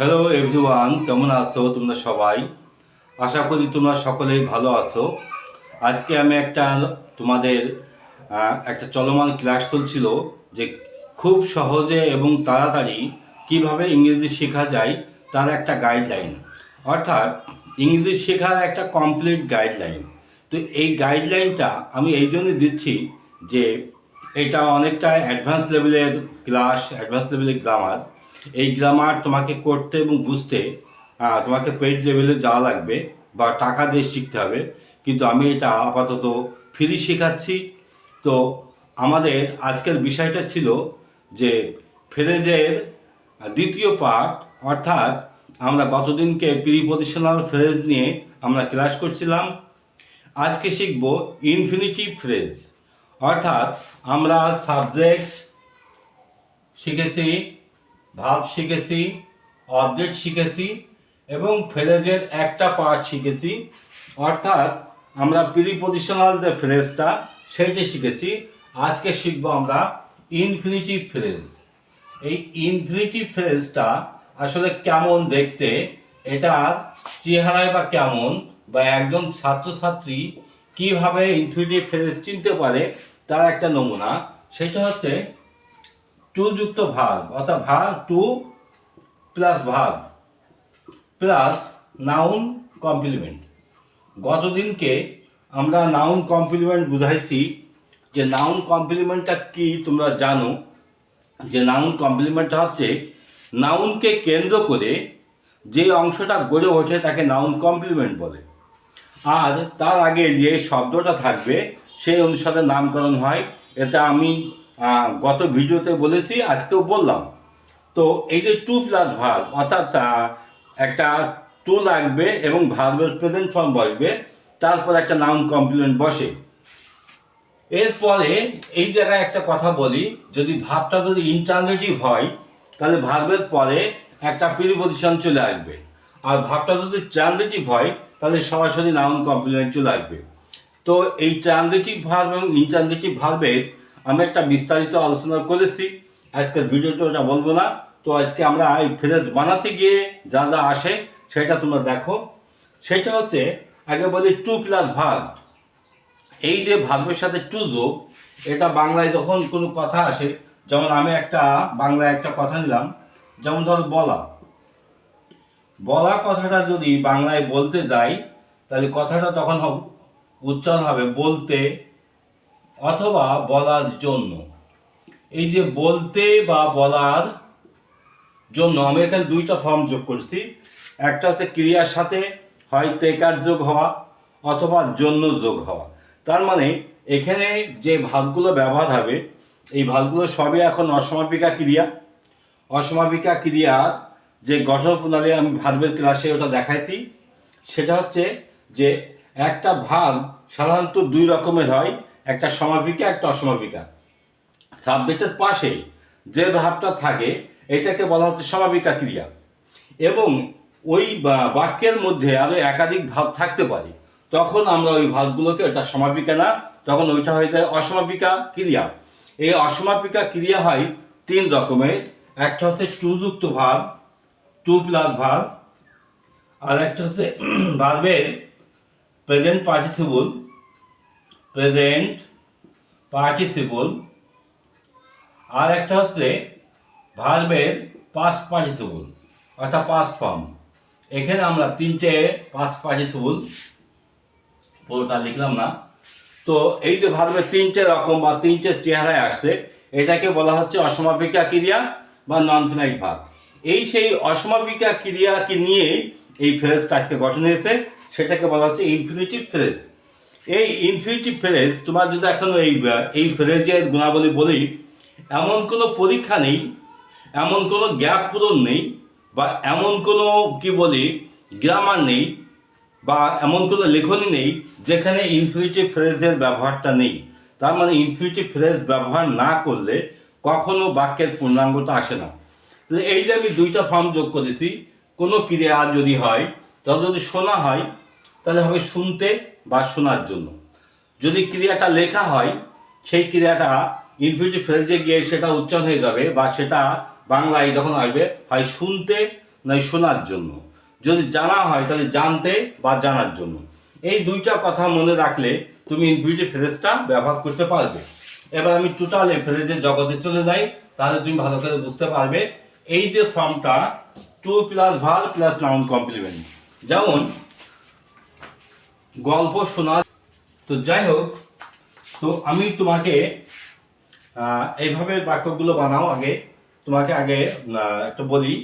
Hello everyone, কেমন আছো তোমরা সবাই? আশা করি তোমরা সকলেই ভালো আছো। আজকে আমি তোমাদের একটা চলমান ক্লাস চলছিল যে খুব সহজে এবং তাড়াতাড়ি কিভাবে ইংরেজি শেখা যায় তার একটা গাইডলাইন, অর্থাৎ ইংরেজি শেখার একটা কমপ্লিট গাইডলাইন। তো এই গাইডলাইনটা আমি এই জন্য দিচ্ছি যে এটা অনেকটা অ্যাডভান্স লেভেলের ক্লাস, অ্যাডভান্স লেভেলের গ্রামার। এই গ্রামার তোমাকে করতে এবং বুঝতে তোমাকে পেইড লেভেলে যাওয়া লাগবে বা টাকা দিয়ে শিখতে হবে, কিন্তু আমি এটা আপাতত ফ্রি শেখাচ্ছি। তো আমাদের আজকের বিষয়টা ছিল যে ফ্রেজের দ্বিতীয় পার্ট, অর্থাৎ আমরা গতদিনকে প্রিপজিশনাল ফ্রেজ নিয়ে আমরা ক্লাস করছিলাম। আজকে শিখব ইনফিনিটিভ ফ্রেজ, অর্থাৎ আমরা সাবজেক্ট শিখেছি, ভার্ব শিখেছি, অবজেক্ট শিখেছি এবং ফ্রেজের একটা পার্ট শিখেছি, অর্থাৎ আমরা প্রিপজিশনাল যে ফ্রেজটা সেইটা শিখেছি। আজকে শিখব আমরা ইনফিনিটিভ ফ্রেজ। এই ইনফিনিটিভ ফ্রেজটা আসলে কেমন দেখতে, এটার চেহারায় বা কেমন, বা একজন ছাত্রছাত্রী কিভাবে ইনফিনিটিভ ফ্রেজ চিনতে পারে তার একটা নমুনা। সেটা হচ্ছে টু যুক্ত ভার্ব, অর্থাৎ verb to plus verb plus noun complement. গতদিনকে আমরা নাউন কমপ্লিমেন্ট বুঝাইছি। যে নাউন কমপ্লিমেন্টটা কি তোমরা জানো? যে নাউন কমপ্লিমেন্টটা হচ্ছে নাউনকে কেন্দ্র করে যে অংশটা গড়ে ওঠে তাকে নাউন কমপ্লিমেন্ট বলে, আর তার আগে যে শব্দটা থাকবে সেই অনুসারে নামকরণ হয়। এটা আমি গত ভিডিওতে বলেছি, আজকেও বললাম। তো এই যে টু প্লাস ভার্ব, অর্থাৎ একটা টু লাগবে এবং ভার্বের প্রেজেন্ট ফর্ম বসবে, তারপর একটা নাউন কমপ্লিমেন্ট বসে। এরপরে এই জায়গায় একটা কথা বলি, যদি ভার্বটা যদি ইন্টারনেটিভ হয় তাহলে ভার্বের পরে একটা প্রিপজিশন চলে আসবে, আর ভার্বটা যদি ট্রানজিটিভ হয় তাহলে সরাসরি নাউন কমপ্লিমেন্ট চলে আসবে। তো এই ট্রানজিটিভ ভার্ব এবং ইন্টারনেটিভ ভার্বের আমি একটা বিস্তারিত আলোচনা করেছি, আজকের ভিডিওটা ওটা বলবো না। তো আজকে আমরা এই ফ্রেজ বানাতে গিয়ে যা যা আসে সেটা তোমরা দেখো। সেটা হচ্ছে, আগে বলি টু প্লাস ভার্ব। এই যে ভার্বের সাথে টু যোগ, এটা বাংলায় যখন কোনো কথা আসে, যেমন আমি বাংলায় একটা কথা নিলাম, যেমন ধর বলা। বলা কথাটা যদি বাংলায় বলতে যাই তাহলে কথাটা তখন উচ্চারণ হবে বলতে অথবা বলার জন্য। এই যে বলতে বা বলার জন্য আমি এখানে দুইটা ফর্ম যোগ করছি। একটা হচ্ছে ক্রিয়ার সাথে হয় তেকার যোগ হওয়া অথবা জন্য যোগ হওয়া। তার মানে এখানে যে ভাগগুলো ব্যবহার হবে এই ভাগগুলো সবই এখন অসমাপিকা ক্রিয়া। অসমাপিকা ক্রিয়ার যে গঠন প্রণালী আমি ভার্বের ক্লাসে ওটা দেখাইছি। সেটা হচ্ছে যে একটা ভার্ব সাধারণত দুই রকমের হয়, একটা সমাপিকা একটা অসমাপিকা। সাবজেক্টের পাশে যে ভার্বটা থাকে এটাকে বলা হচ্ছে সমাপিকা ক্রিয়া, এবং ওই বাক্যের মধ্যে আরো একাধিক ভাব থাকতে পারে, তখন আমরা ওই ভাবগুলোকে, এটা সমাপিকা না, তখন ওইটা হয়ে যায় অসমাপিকা ক্রিয়া। এই অসমাপিকা ক্রিয়া হয় তিন রকমের। একটা হচ্ছে টু যুক্ত ভাব, টু প্লাস ভাব, আর একটা হচ্ছে ভার্বের প্রেজেন্ট পার্টিসিপল, প্রেজেন্ট পার্টিসিপল, আর একটা হচ্ছে ভার্বের পাস্ট পার্টিসিপল, অর্থাৎ পাস্ট ফর্ম। এখানে আমরা তিনটে পাস্ট পার্টিসিপল, পুরোটা লিখলাম না। তো এই যে ভার্বের তিনটে রকম বা তিনটে চেহারায় আসছে, এটাকে বলা হচ্ছে অসমাপিকা ক্রিয়া বা নন ফিনাইট ভার্ব। এই সেই অসমাপিকা ক্রিয়াকে নিয়ে এই ফ্রেজটা আজকে গঠন হয়েছে, সেটাকে বলা হচ্ছে ইনফিনিটিভ ফ্রেজ। এই ইনফিনিটিভ ফ্রেজ তোমার যদি এখন এই ফ্রেজের গুণাবলী বলি, এমন কোনো পরীক্ষা নেই, এমন কোনো গ্যাপ পূরণ নেই, বা এমন কোনো কি বলি গ্রামার নেই, বা এমন কোনো লেখনী নেই যেখানে ইনফিনিটিভ ফ্রেজের ব্যবহারটা নেই। তার মানে ইনফিনিটিভ ফ্রেজ ব্যবহার না করলে কখনো বাক্যের পূর্ণাঙ্গতা আসে না। তাহলে এই যে আমি দুইটা ফর্ম যোগ করেছি, কোনো ক্রিয়া যদি হয়, তখন যদি শোনা হয় তাহলে হবে শুনতে বা শোনার জন্য। যদি ক্রিয়াটা লেখা হয়, সেই ক্রিয়াটা ইনফিনিটিভ ফ্রেজে গিয়ে সেটা উচ্চারণ হয়ে যাবে, বা সেটা বাংলায় যখন আসবে হয় শুনতে নয় শোনার জন্য। যদি জানা হয় তাহলে জানতে বা জানার জন্য। এই দুইটা কথা মনে রাখলে তুমি ইনফিনিটিভ ফ্রেজটা ব্যবহার করতে পারবে। এবার আমি টোটাল এই ফ্রেজের জগতে চলে যাই, তাহলে তুমি ভালো করে বুঝতে পারবে। এই যে ফর্মটা to plus verb plus noun complement, যেমন গল্প শোনা। তো যাই হোক, তো আমি তোমাকে এইভাবে বাক্যগুলো বানাও। আগে তোমাকে একটু বলি,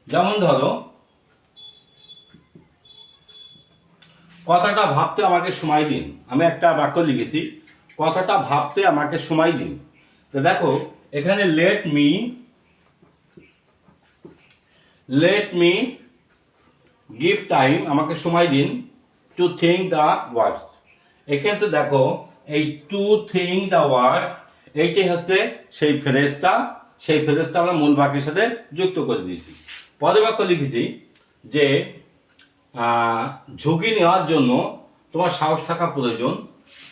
যেমন ধরো কথাটা ভাবতে আমাকে সময় দিন। আমি একটা বাক্য লিখেছি, কথাটা ভাবতে আমাকে সময় দিন। তো দেখো এখানে লেট মি গিভ টাইম, আমাকে সময় দিন টু থিঙ্ক দ্য ওয়ার্ডস। এখানে তো দেখো এই টু থিঙ্ক দ্য ওয়ার্ডস, এইটাই হচ্ছে সেই ফ্রেজটা আমরা মূল বাক্যের সাথে যুক্ত করে দিয়েছি। পরের বাক্য লিখেছি যে ঝুঁকি নেওয়ার জন্য তোমার সাহস থাকা প্রয়োজন।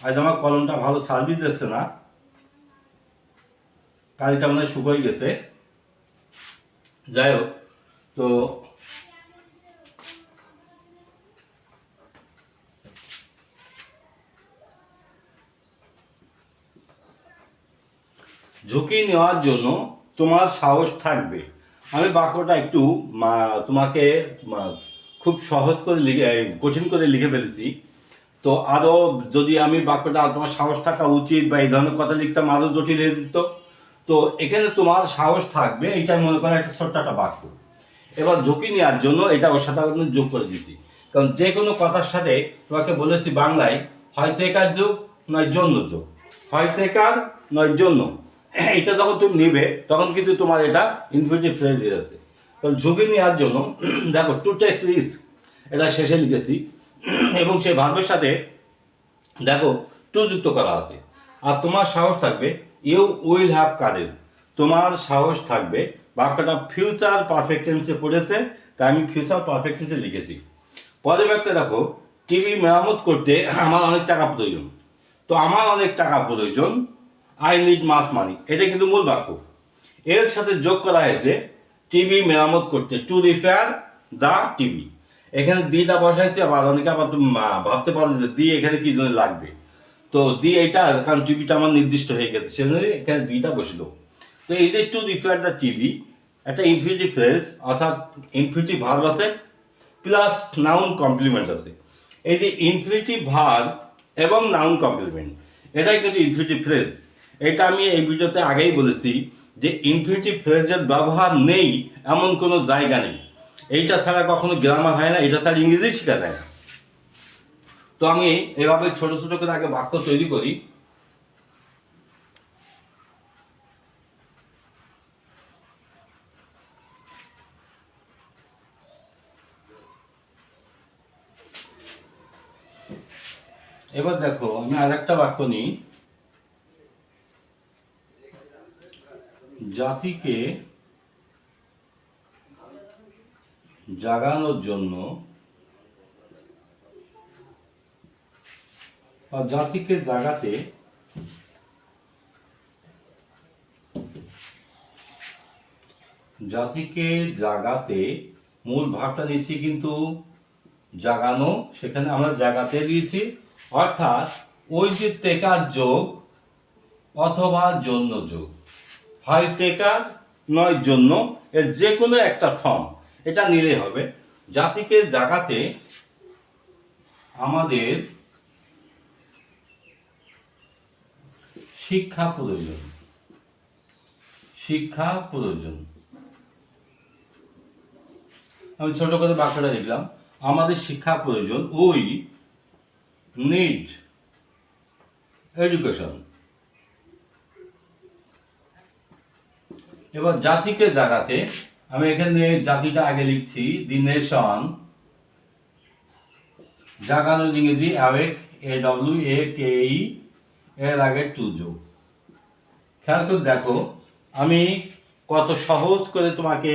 আজ আমার কলমটা ভালো সার্ভিস দিচ্ছে না, কালিটা মনে হয় শুকিয়ে গেছে। যাই হোক, তো ঝুঁকি নেওয়ার জন্য তোমার সাহস থাকবে। আমি বাক্যটা একটু তোমাকে খুব সহজ করে কঠিন করে লিখে ফেলেছি। তো আরও যদি আমি বাক্যটা তোমার সাহস থাকা উচিত বা এই ধরনের কথা লিখতাম আরও জটিল হয়ে যেত। তো এখানে তোমার সাহস থাকবে, এইটাই মনে করো একটা ছোট্ট একটা বাক্য। এবার ঝুঁকি নেওয়ার জন্য এটা ওর সাথে আমি যোগ করে দিয়েছি, কারণ যে কোনো কথার সাথে তোমাকে বলেছি বাংলায় হয়তো একার যোগ নয় জন্য যোগ, হয়তো একার নয় জন্য। এটা যখন তুমি নিবে তখন কিন্তু তোমার এটা ইনফিনিটিভ ফ্রেজ হয়ে যাচ্ছে। কারণ ঝুঁকি নেওয়ার জন্য দেখো টু টেক রিস্ক, এটা শেষে লিখেছি এবং সেই ভার্বের সাথে দেখো টু যুক্ত করা আছে। আর তোমার সাহস থাকবে, ইউ উইল হ্যাভ কারেজ, তোমার সাহস থাকবে। বাক্যটা ফিউচার পারফেক্ট টেন্সে পড়েছে, তাই আমি ফিউচার পারফেক্ট টেন্সে লিখেছি। পরের বাক্যে দেখো টিভি মেরামত করতে আমার অনেক টাকা প্রয়োজন। তো আমার অনেক টাকা প্রয়োজন, আই নিড মাস মানি, এটা কিন্তু মূল বাক্য। এর সাথে যোগ করা হয়েছে টিভি মেরামত করতে, টু রিপেয়ার দ্য টিভি। এখানে দিটা বসাইছে, আবার অনেকে আবার ভাবতে পারো যে দি এখানে কি জন্য লাগবে। তো দি এইটা, কারণ টিভিটা আমার নির্দিষ্ট হয়ে গেছে, সেজন্য এখানে দিটা বসলো। তো এই যে টু রিপেয়ার দ্য টিভি একটা ইনফিনিটিভ ফ্রেজ, অর্থাৎ ইনফিনিটিভ ভার্ব আছে প্লাস নাউন কমপ্লিমেন্ট আছে। এই যে ইনফিনিটিভ ভার্ব এবং নাউন কমপ্লিমেন্ট, এটাই কিন্তু ইনফিনিটিভ ফ্রেজ। এটা আমি এই ভিডিওতে আগেই বলেছি যে ইনফিনিটিভ ফ্রেজের ব্যবহার নেই এমন কোনো জায়গা নেই। এইটা ছাড়া কখনো গ্রামার হয় না, এটা ছাড়া ইংরেজি শেখা যায় না। তো আমি এভাবে ছোট ছোট করে আগে বাক্য তৈরি করি। এবার দেখো আমি আর একটা বাক্য নিই, জাতিকে জাগানোর জন্য বা জাতিকে জাগাতে মূল ভাবটা নিয়েছি কিন্তু জাগানো, সেখানে আমরা জাগাতে দিয়েছি। অর্থাৎ ওই যে তেকার যোগ অথবা জন্য যোগ, হয় তেকার নয় জন্য, এর যে কোনো একটা ফর্ম এটা নিলে হবে। জাতিকে জাগাতে আমাদের শিক্ষা প্রয়োজন, আমি ছোট করে বাক্যটা লিখলাম, আমাদের শিক্ষা প্রয়োজন, উই নিড এডুকেশন। এবার জাতিকে জাগাতে আমি এখানে জাতিটা আগে লিখছি দি নেশন, জাগানোর ইংরেজি অ্যাওয়েক, AWAKE, এর আগে টু যোগ। খেয়াল করে দেখো আমি কত সহজ করে তোমাকে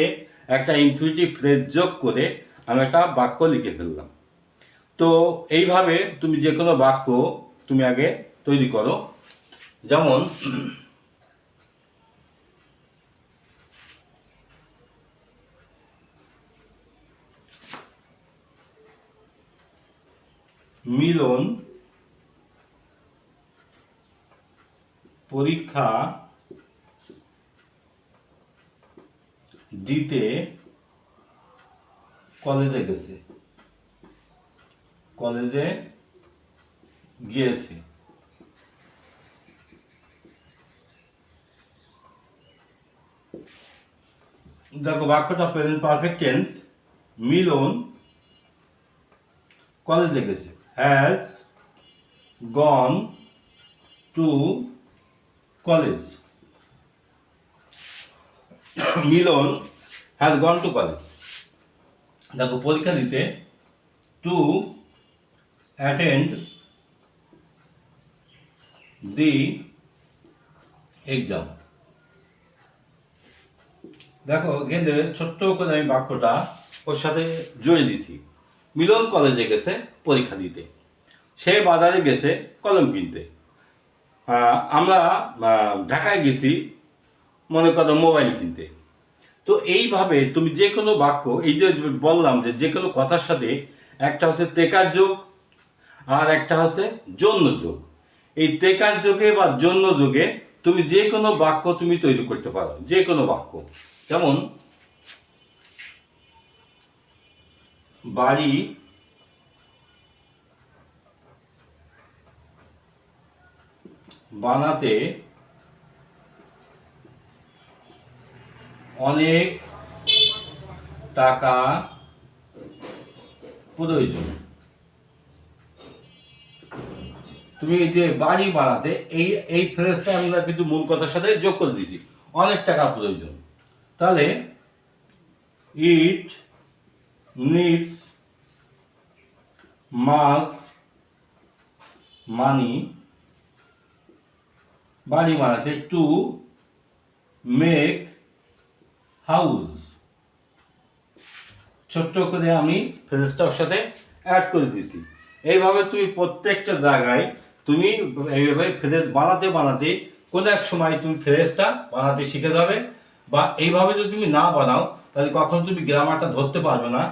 একটা ইনফিনিটিভ ফ্রেজ যোগ করে আমি একটা বাক্য লিখে ফেললাম। তো এইভাবে তুমি যে কোনো বাক্য তুমি আগে তৈরি করো। যেমন মিলন পরীক্ষা দিতে কলেজে গেছে, কলেজে গিয়েছে। দেখো বাক্যটা প্রেজেন্ট পারফেক্ট টেন্স। মিলন কলেজে গেছে, has gone to college. Milan has gone to college. দেখো পরীক্ষা দিতে, টু অ্যাটেন্ড দি এক্সাম। দেখো গেঁদে ছোট্ট করে আমি বাক্যটা ওর সাথে জুড়ে দিছি। মিলন কলেজে গেছে পরীক্ষা দিতে, সে বাজারে গেছে কলম কিনতে। আমরা ঢাকায় গেছি মনে করো মোবাইল কিনতে। তো এইভাবে তুমি যে কোনো বাক্য, এই যে বললাম যে কোনো কথার সাথে একটা হচ্ছে তেকার যোগ আর একটা হচ্ছে জন্য যোগ। এই তেকার যোগে বা জন্য যোগে তুমি যে কোনো বাক্য তুমি তৈরি করতে পারো, যে কোনো বাক্য। যেমন বাড়ি বানাতে অনেক টাকা প্রয়োজন। তুমি এই যে বাড়ি বানাতে, এই ফ্রেজটা আমরা কিন্তু মূল কথার সাথে যোগ করে দিয়েছি, অনেক টাকা প্রয়োজন। তাহলে ইট নিডস মাস মানি, বাড়ি বানাতে, টু মেক হাউস। ছোট্ট করে আমি ফ্রেজটা ওর সাথে অ্যাড করে দিয়েছি। এইভাবে তুমি প্রত্যেকটা জায়গায় তুমি এইভাবে ফ্রেজ বানাতে বানাতে কোনো এক সময় তুমি ফ্রেজটা বানাতে শিখে যাবে। বা এইভাবে যদি তুমি না বানাও তাহলে কখনো তুমি গ্রামারটা ধরতে পারবে না।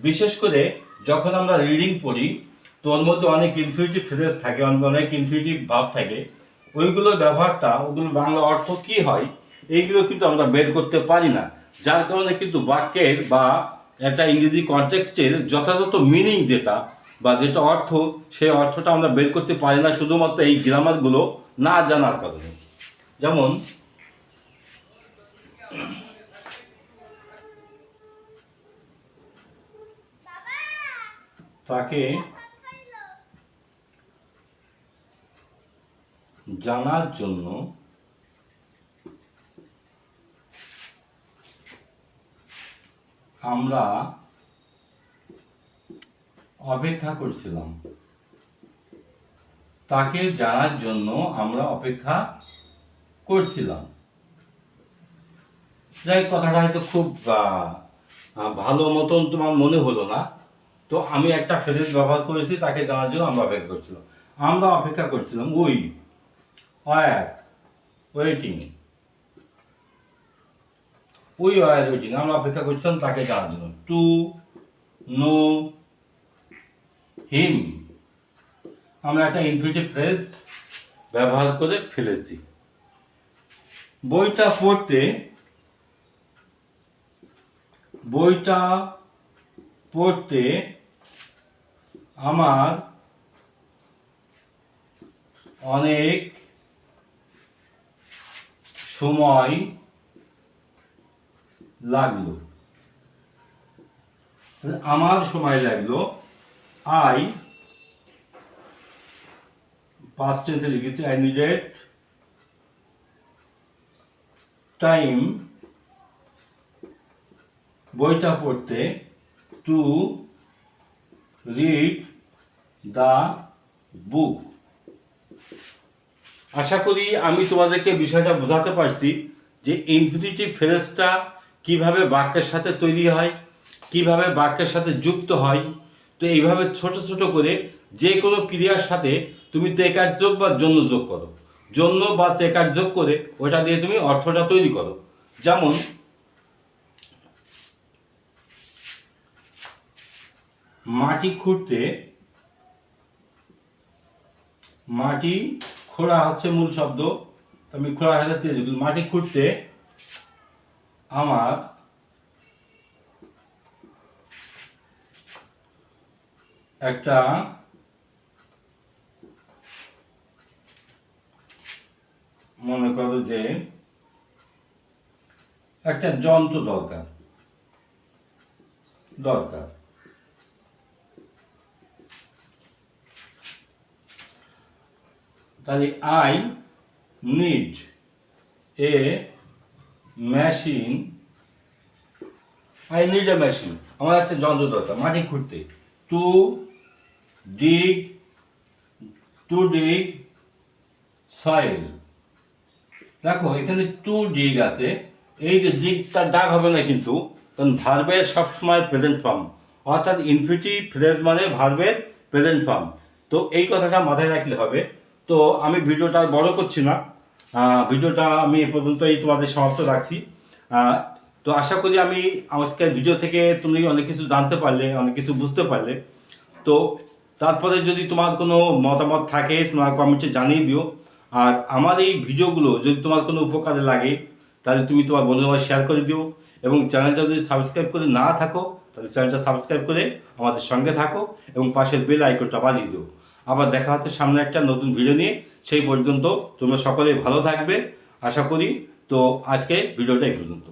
বিশেষ করে যখন আমরা রিডিং পড়ি তো ওর মধ্যে অনেক ইনফিনিটিভ ফ্রেজ থাকে, অনেক ইনফিনিটিভ ভাব থাকে। ওইগুলোর ব্যবহারটা, ওগুলো বাংলা অর্থ কি হয় এইগুলো কিন্তু আমরা বের করতে পারি না। যার কারণে কিন্তু বাক্যের বা একটা ইংরেজি কনটেক্সটের যথাযথ মিনিং যেটা বা যেটা অর্থ, সেই অর্থটা আমরা বের করতে পারি না শুধুমাত্র এই গ্রামারগুলো না জানার কারণে। যেমন তাকে জানার জন্য আমরা অপেক্ষা করছিলাম। তাকে জানার জন্য আমরা অপেক্ষা করছিলাম। যাই কথাটা হয়তো খুব ভালো মতন তোমার মনে হলো না। তো আমি একটা ফ্রেজ ব্যবহার করেছি, তাকে জানার জন্য আমরা অপেক্ষা করছিলাম। আমরা অপেক্ষা করছিলাম, we were waiting. We were waiting, আমরা অপেক্ষা করছিলাম তাকে জানার জন্য। টু নো হিম, আমরা একটা ইনফিনিটিভ ফ্রেজ ব্যবহার করে ফেলেছি। বইটা পড়তে আমার অনেক সময় লাগলো। আমার সময় লাগলো, আই পাস্ট টেন্সে লিখেছি, আই নিডেড টাইম বইটা পড়তে, টু রিড দ্য বুক। আশা করি আমি তোমাদেরকে বিষয়টা বোঝাতে পারছি যে ইনফিনিটিভ ফ্রেজটা কিভাবে বাক্যের সাথে তৈরি হয়, কিভাবে বাক্যের সাথে যুক্ত হয়। তো এইভাবে ছোট ছোট করে যে কোনো ক্রিয়ার সাথে তুমি তেকার যোগ বা জন্য যোগ করো, জন্য বা তেকার যোগ করে ওটা দিয়ে তুমি অর্থটা তৈরি করো। যেমন মাটি খুঁড়তে মাটি খোঁড়া হচ্ছে মূল শব্দ। আমি খোঁড়া হাজাতে মাটি খুঁড়তে আমার একটা মনে করো যে একটা যন্ত্র দরকার দরকার তাহলে I need a machine. I need a machine, আমার একটা যন্ত্র দরকার মাটি খুঁড়তে। Two ডিগ two ডিগ soil. দেখো এখানে টু ডিগ আছে, এই যে ডিগটা ডাক হবে না কিন্তু, কারণ ভার্বের সবসময় প্রেজেন্ট ফর্ম, অর্থাৎ ইনফিনিটিভ ফ্রেজ মানে ভার্বের প্রেজেন্ট ফর্ম। তো এই কথাটা মাথায় রাখলে হবে। তো আমি ভিডিওটা আর বড় করছি না, ভিডিওটা আমি এ পর্যন্তই তোমাদের সমাপ্ত রাখছি। তো আশা করি আমি আজকের ভিডিও থেকে তুমি অনেক কিছু জানতে পারলে, অনেক কিছু বুঝতে পারলে। তো তারপরে যদি তোমার কোনো মতামত থাকে তোমার কমেন্টে জানিয়ে দিও। আর আমার এই ভিডিওগুলো যদি তোমার কোনো উপকারে লাগে তাহলে তুমি তোমার বন্ধুদের শেয়ার করে দিও, এবং চ্যানেলটা যদি সাবস্ক্রাইব করে না থাকো তাহলে চ্যানেলটা সাবস্ক্রাইব করে আমাদের সঙ্গে থাকো এবং পাশের বেল আইকনটা বাজিয়ে দিও। আবার দেখা হচ্ছে সামনে একটা নতুন ভিডিও নিয়ে। সেই পর্যন্ত তোমরা সকলে ভালো থাকবে আশা করি। তো আজকে ভিডিওটা এই পর্যন্ত।